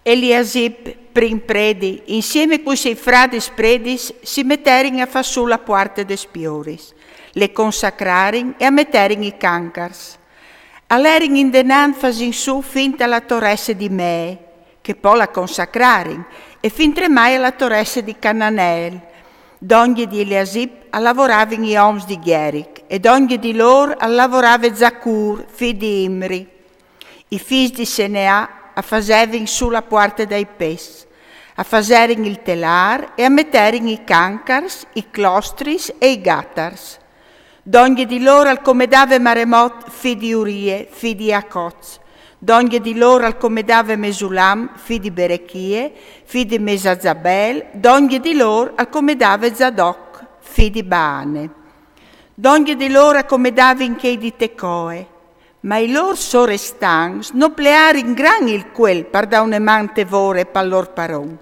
Eliasib, prim predi, insieme coi suoi frati predis, si metterin a far su la parte des pioris, le consacrarin e a metterin i cancars. Allerin in denan fasin su finta la torresse di Me, che poi la consacrarin, e fin tremai alla torresse di Cananel. D'ogni di Eliasib a lavoravin i oms di Geric, ed ogni di loro a lavorava Zacur, figlio di Imri. I figli di Senea a fasevin su la parte dai pes, a faserin il telar e a metterin i cancars, i clostris e i gattars. D'ogni di loro al comedave Maremot, figlio di Urie, figlio di Acoz. D'ogni di loro al comedave Mesulam, figlio di Berechie, figlio di Mesazabel. D'ogni di loro al comedave Zadok, figlio di Baane. D'ogni di loro al comedave in chei di Tecoe. Ma i loro sorestans non plearin gran il quel par da un emante vore pal lor paron.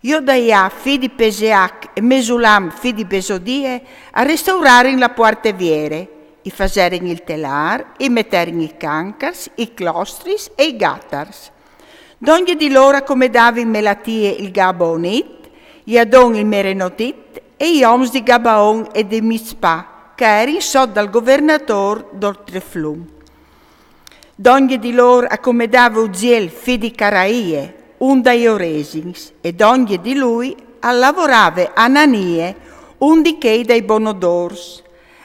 Iodaia, figlio di Peseac, e Mesulam, figlio di Besodie, a restaurarin la parte viere, i faserin il telar, i metterin i cancars, i clostris e i gattars. D'ogni di loro accomodavin Melatie il Gabaonit, Iadon il Merenotit e gli oms di Gabaon e di Mizpah, che erin sotto dal governatore d'Ortreflum. D'ogni di loro accomodava Uziel, figlio di Caraie, un dai Oresins, e d'ogni di lui lavorava Ananie, un di chei dai Bonodors.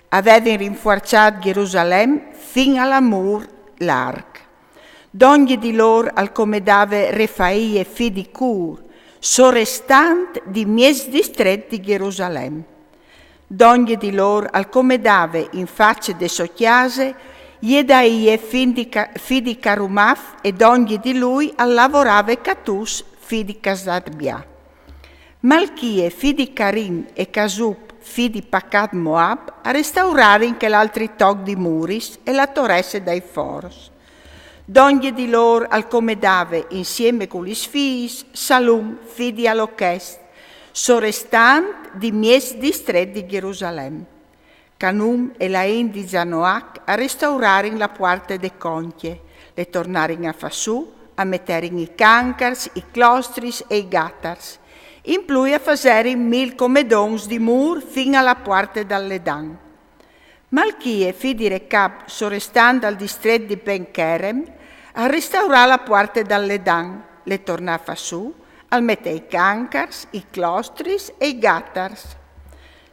Avevano rinforzato Gerusalemme fin alla mur l'arc. D'ogni di loro al comedave Refaie, figlio di Cur, sorestant di mies distretti di Gerusalemme. D'ogni di loro al comedave in faccia de socchiase Iedaie, figlio di Carumaf, e d'ogni di lui lavorava Catus, figlio di Casabia. Malchie, figlio di Karim, e Casub, figlio di Pacat Moab, a restaurare anche l'altri tog di Muris e la torresse dai foros. D'ogni di loro al comedave insieme con gli figli Salum, figlio di Alochest, sorestant di mies distretti di Gerusalemme. Canum e Lain di Zanoach a restaurare la parte de conchie, le tornarin a fassù, a metterin i cancars, i clostris e i gattars, in più a faserin 1000 comedons di mur fin alla parte dall'Edan. Malchie, figlio di Recab, sorestando al distretto di Ben Kerem, a restaurare la parte dall'Edan, le torna a fassù, al mette i cancars, i clostris e i gattars.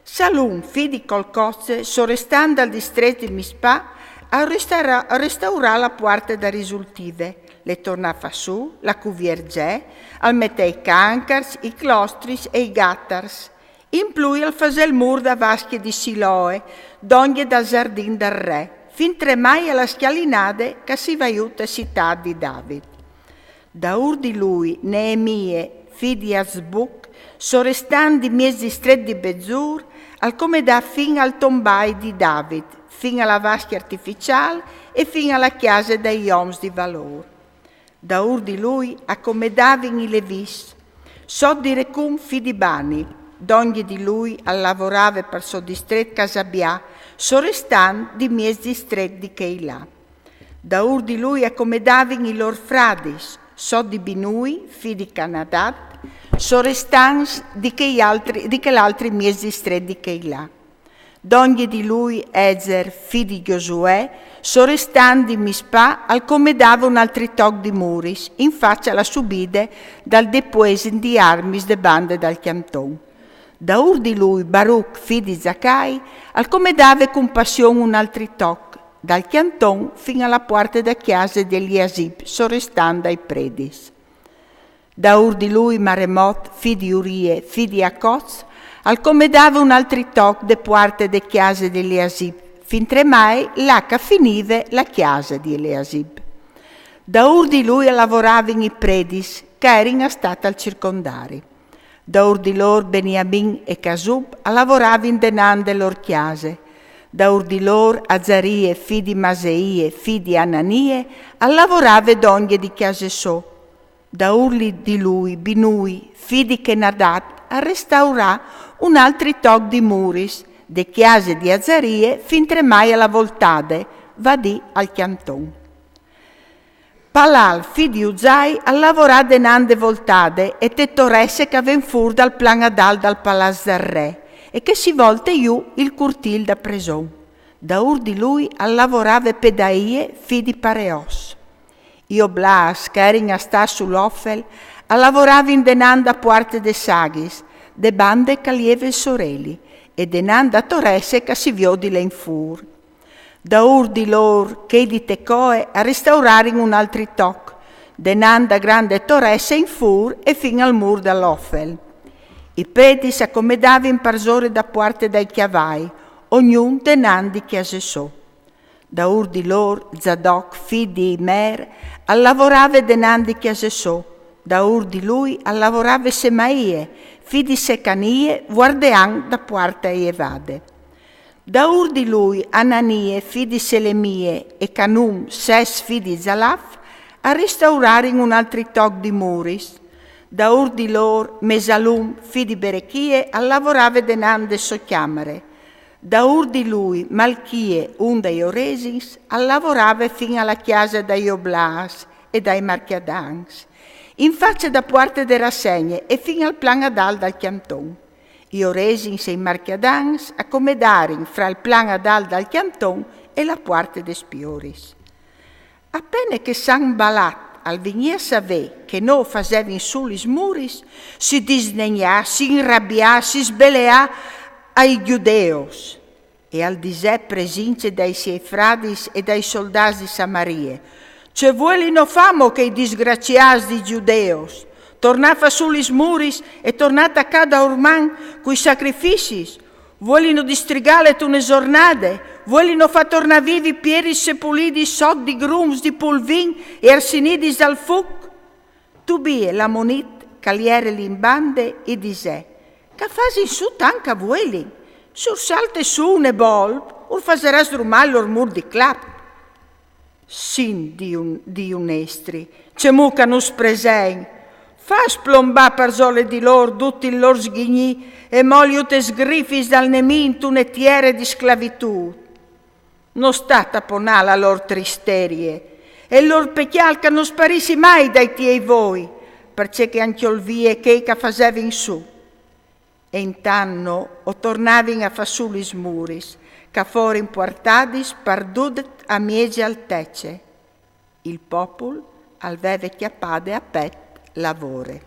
Salum, figlio di Colcozze, sorestando al distretto di Mispah, a restaurare la parte da risultive, le torna a fassù, la cuviergè, al mette i cancars, i clostris e i gattars. In più al fasel mur da vaschie di Siloe, d'ogni dal giardin del re, fin tremai alla schialinade che si vaiuta città di David. Da ur di lui, Neemie, figlio di Azbuc, sorestando i miei distretti di Bezur, al come da fin al tombai di David, fin alla vaschia artificiale e fin alla chiesa dei oms di valore. Da ur di lui accomodavin i Levis, so di Recum figlio di Bani, d'ogni di lui lavorava per suo distretto Casabia, sorestan di mies distretti di Keilah. Da ur di lui accomodavin i lor fradis, so di Binui, figlio di Canadat, sorestans di che l'altri mies distretti di Keilah. D'ogni di lui Ezer, figlio di Giosuè, sorestan di Mispah, al come dava un altri tog di Muris, in faccia alla subide dal depuesin di armis de bande dal Chianton. Da ur di lui Baruch, figlio di Zacai, al come dava con passione un altri tog, dal Chianton fino alla parte da chiesa di Eliasib, sorestando ai predis. Da ur di lui Maremot, figlio di Urie, figlio di Acoz, al come dava un altri toc de parte de chiese di Eliasib, fin tremai l'H finive la chiesa di Eliasib. Da ur di lui lavorava in i predis, che erano stati al circondari. Da ur di lor Beniamin e Casub lavorava in denan de lor chiese. Da ur di lor Azarie, figlio di Maseie, figlio di Ananie, lavorava d'ogni di chiese so. Da urli di lui Binui, figlio di Kenadat, a restaurare un altri tog di Muris, de chiese di Azarie, fin tremai alla voltade, vadì al Chianton. Palal, fi di Uzai, a lavorare denande voltade e te toresse che ven fur dal planadal dal palazzo del re e che si volte iù il curtil da preson. Da ur di lui a lavorave pedaie fi di Pareos. Io Blas, che erin a sta sull'offel, a lavorava in denanda puarte de saghis, de bande che lieve soreli, e denanda toresse che si vio di len fur. Da ur di lor che di tecoe a restaurare in un altri toc, denanda grande toresse in fur e fin al mur dall'offel. I preti si accomodavano in parsore da parte dai chiavai, ognun denandi chiese so. Da ur di lor Zadok, fi di Imer, a lavorave denandi chiese so. Da ur di lui a lavorave Semaie, fi di Secanie, guardean da parte e evade. Da ur di lui Ananie, fi di Selemie, e Canum, ses fi di Zalaf, a restaurare in un altri toc di muris. Da ur di lor Mesalum, fi di Berechie, a lavorave denande socchiamare. Da ur di lui Malchie, un dei Oresins, a lavorave fin alla chiesa dai Oblas e dai Marchiadans. In faccia da parte de rassegne e fin al plan adal dal Chianton. I Oresins e i Marchiadans accomodarin fra il plan adal dal Chianton e la parte de Spioris. Appena che San Balat al venir savè che no fasevin sulis muris, si disdegnà, si inrabbià, si sbeleà ai giudeos e al disè presince dai suoi fradis e dai soldati di Samarie. Ce vuoi no famo che i disgraziati di giudeos, tornava sulis muris e tornata a cada orman coi sacrificis, vogliono distrigare tune giornate, vogliono far tornare vivi pieri sepoliti sot di grums di pulvin e arsinidis dal fuc. Tu bie la monit caliere l'imbande e disè, che fasi su tanca vueli, sur salte su ne bol, or faseras rumar lor mur di clap. Sin di un estri, ce muca nus presen, fa splomba per zole di lor, tutti il lor sghigni, e moliute sgrifis dal nemin tunetiere di sclavitù. Non stata ponà la lor tristerie, e lor pecchialca non sparisi mai dai tiei voi, perché che anchiolvie che fasevi in su. E intanno o tornavin a fasulis muris, ca forin portadis pardudet a miege altece. Il popol al veve chiappade a pet lavore.